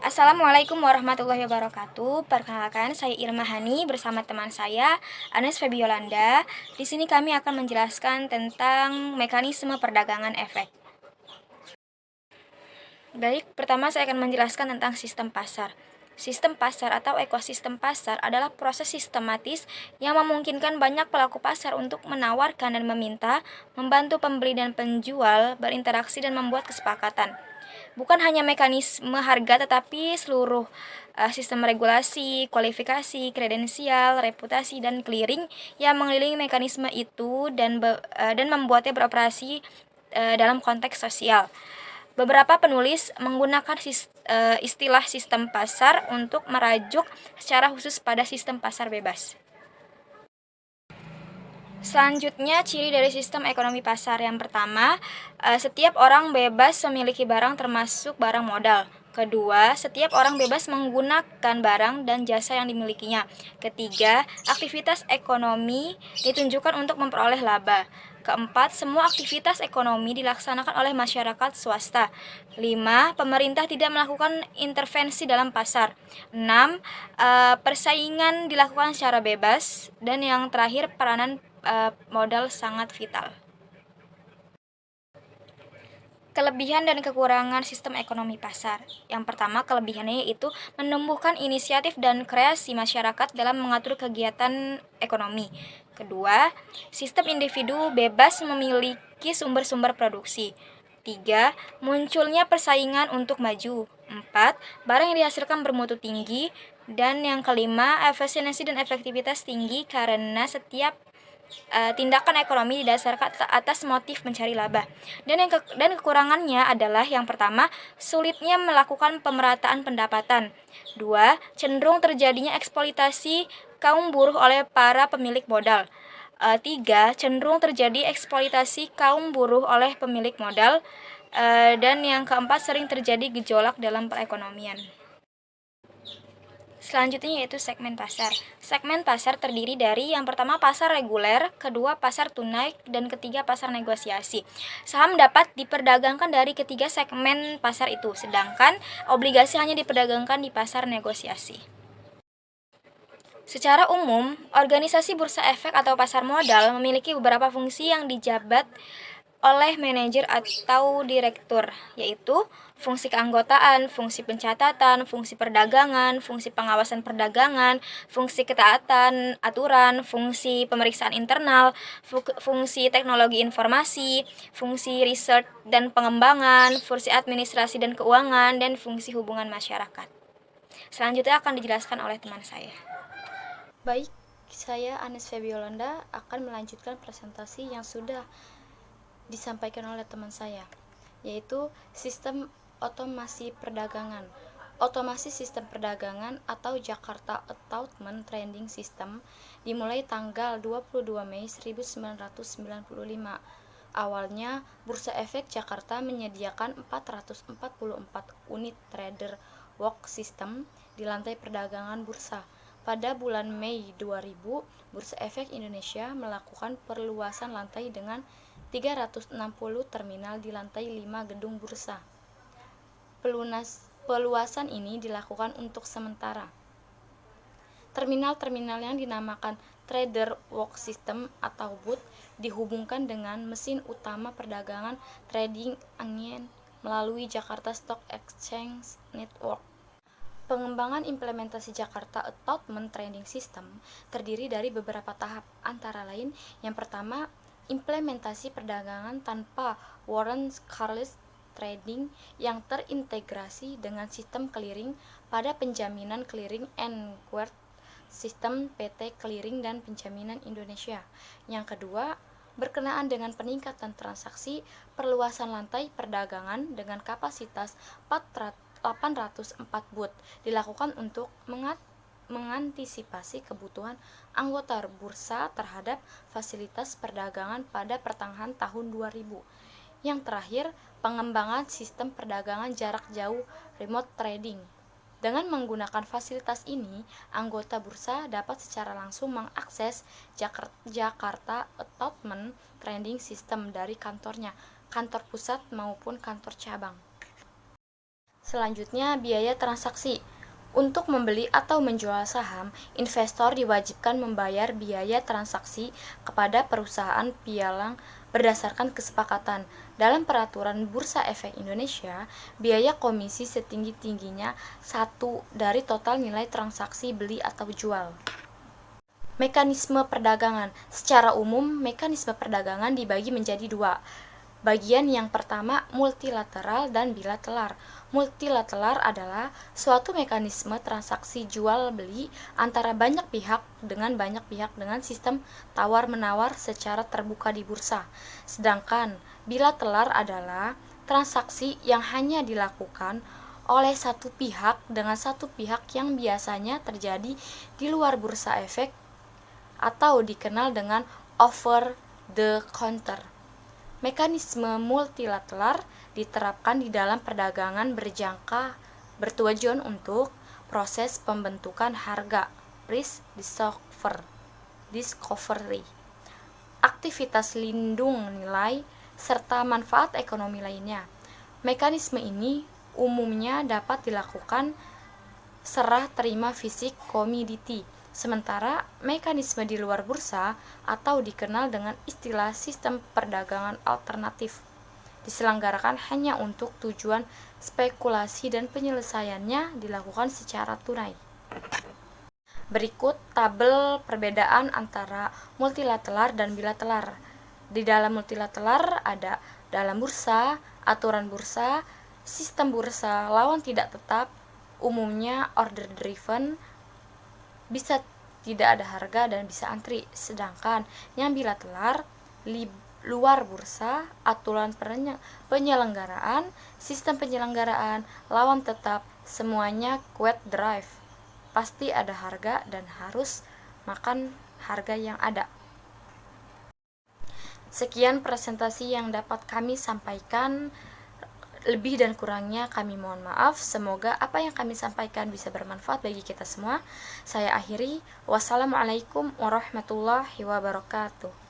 Assalamualaikum warahmatullahi wabarakatuh. Perkenalkan, saya Irma Hani bersama teman saya Anes Febiolanda. Di sini kami akan menjelaskan tentang mekanisme perdagangan efek. Baik, pertama saya akan menjelaskan tentang sistem pasar. Sistem pasar atau ekosistem pasar adalah proses sistematis yang memungkinkan banyak pelaku pasar untuk menawarkan dan meminta, membantu pembeli dan penjual berinteraksi dan membuat kesepakatan. Bukan hanya mekanisme harga tetapi seluruh sistem regulasi, kualifikasi, kredensial, reputasi, dan clearing yang mengelilingi mekanisme itu dan membuatnya beroperasi dalam konteks sosial. Beberapa penulis menggunakan istilah sistem pasar untuk merajuk secara khusus pada sistem pasar bebas. Selanjutnya, ciri dari sistem ekonomi pasar yang pertama, setiap orang bebas memiliki barang termasuk barang modal. Kedua, setiap orang bebas menggunakan barang dan jasa yang dimilikinya. Ketiga, aktivitas ekonomi ditunjukkan untuk memperoleh laba. Keempat, semua aktivitas ekonomi dilaksanakan oleh masyarakat swasta. 5. Pemerintah tidak melakukan intervensi dalam pasar. 6. Persaingan dilakukan secara bebas. Dan yang terakhir, peranan modal sangat vital. Kelebihan dan kekurangan sistem ekonomi pasar. Yang pertama, kelebihannya yaitu menumbuhkan inisiatif dan kreasi masyarakat dalam mengatur kegiatan ekonomi. Kedua, sistem individu bebas memiliki sumber-sumber produksi. 3. Munculnya persaingan untuk maju. 4. Barang yang dihasilkan bermutu tinggi. Dan yang kelima, efisiensi dan efektivitas tinggi karena setiap tindakan ekonomi didasarkan atas motif mencari laba. Dan kekurangannya adalah yang pertama, sulitnya melakukan pemerataan pendapatan. 2. Cenderung terjadinya eksploitasi kaum buruh oleh para pemilik modal. 3. Cenderung terjadi eksploitasi kaum buruh oleh pemilik modal. Dan yang keempat, sering terjadi gejolak dalam perekonomian. Selanjutnya yaitu segmen pasar. Segmen pasar terdiri dari yang pertama pasar reguler, kedua pasar tunai, dan ketiga pasar negosiasi. Saham dapat diperdagangkan dari ketiga segmen pasar itu, sedangkan obligasi hanya diperdagangkan di pasar negosiasi. Secara umum, organisasi bursa efek atau pasar modal memiliki beberapa fungsi yang dijabat oleh manajer atau direktur, yaitu fungsi keanggotaan, fungsi pencatatan, fungsi perdagangan, fungsi pengawasan perdagangan, fungsi ketaatan aturan, fungsi pemeriksaan internal, fungsi teknologi informasi, fungsi riset dan pengembangan, fungsi administrasi dan keuangan, dan fungsi hubungan masyarakat. Selanjutnya akan dijelaskan oleh teman saya. Baik, saya Anes Febiolanda akan melanjutkan presentasi yang sudah disampaikan oleh teman saya, yaitu sistem otomasi perdagangan. Otomasi sistem perdagangan atau Jakarta Automated Trading System dimulai tanggal 22 Mei 1995. Awalnya, Bursa Efek Jakarta menyediakan 444 unit trader walk system di lantai perdagangan bursa. Pada bulan Mei 2000, Bursa Efek Indonesia melakukan perluasan lantai dengan 360 terminal di lantai 5 gedung bursa. Peluasan ini dilakukan untuk sementara. Terminal-terminal yang dinamakan Trader Walk System atau booth dihubungkan dengan mesin utama perdagangan trading angin melalui Jakarta Stock Exchange Network. Pengembangan implementasi Jakarta Automated Trading System terdiri dari beberapa tahap, antara lain yang pertama, implementasi perdagangan tanpa warrant careless trading yang terintegrasi dengan sistem clearing pada penjaminan clearing and guard sistem PT Clearing dan Penjaminan Indonesia. Yang kedua, berkenaan dengan peningkatan transaksi perluasan lantai perdagangan dengan kapasitas 804 booth dilakukan untuk mengantisipasi kebutuhan anggota bursa terhadap fasilitas perdagangan pada pertengahan tahun 2000. Yang terakhir, pengembangan sistem perdagangan jarak jauh remote trading. Dengan menggunakan fasilitas ini, anggota bursa dapat secara langsung mengakses Jakarta Automated Trading System dari kantornya, kantor pusat maupun kantor cabang. Selanjutnya, biaya transaksi. Untuk membeli atau menjual saham, investor diwajibkan membayar biaya transaksi kepada perusahaan pialang berdasarkan kesepakatan. Dalam peraturan Bursa Efek Indonesia, biaya komisi setinggi-tingginya 1 dari total nilai transaksi beli atau jual. Mekanisme perdagangan. Secara umum, mekanisme perdagangan dibagi menjadi 2. Bagian yang pertama, multilateral dan bilateral. Multilateral adalah suatu mekanisme transaksi jual-beli antara banyak pihak dengan sistem tawar-menawar secara terbuka di bursa. Sedangkan bilateral adalah transaksi yang hanya dilakukan oleh satu pihak dengan satu pihak yang biasanya terjadi di luar bursa efek atau dikenal dengan over the counter. Mekanisme multilateral diterapkan di dalam perdagangan berjangka bertujuan untuk proses pembentukan harga price discovery, aktivitas lindung nilai, serta manfaat ekonomi lainnya. Mekanisme ini umumnya dapat dilakukan serah terima fisik komoditi. Sementara mekanisme di luar bursa atau dikenal dengan istilah sistem perdagangan alternatif diselenggarakan hanya untuk tujuan spekulasi dan penyelesaiannya dilakukan secara tunai. Berikut tabel perbedaan antara multilateral dan bilateral. Di dalam multilateral ada dalam bursa, aturan bursa, sistem bursa, lawan tidak tetap, umumnya order driven, bisa tidak ada harga dan bisa antri. Sedangkan yang bilateral, luar bursa, aturan penyelenggaraan, sistem penyelenggaraan, lawan tetap, semuanya quote drive. Pasti ada harga dan harus makan harga yang ada. Sekian presentasi yang dapat kami sampaikan. Lebih dan kurangnya kami mohon maaf. Semoga apa yang kami sampaikan bisa bermanfaat bagi kita semua. Saya akhiri. Wassalamualaikum warahmatullahi wabarakatuh.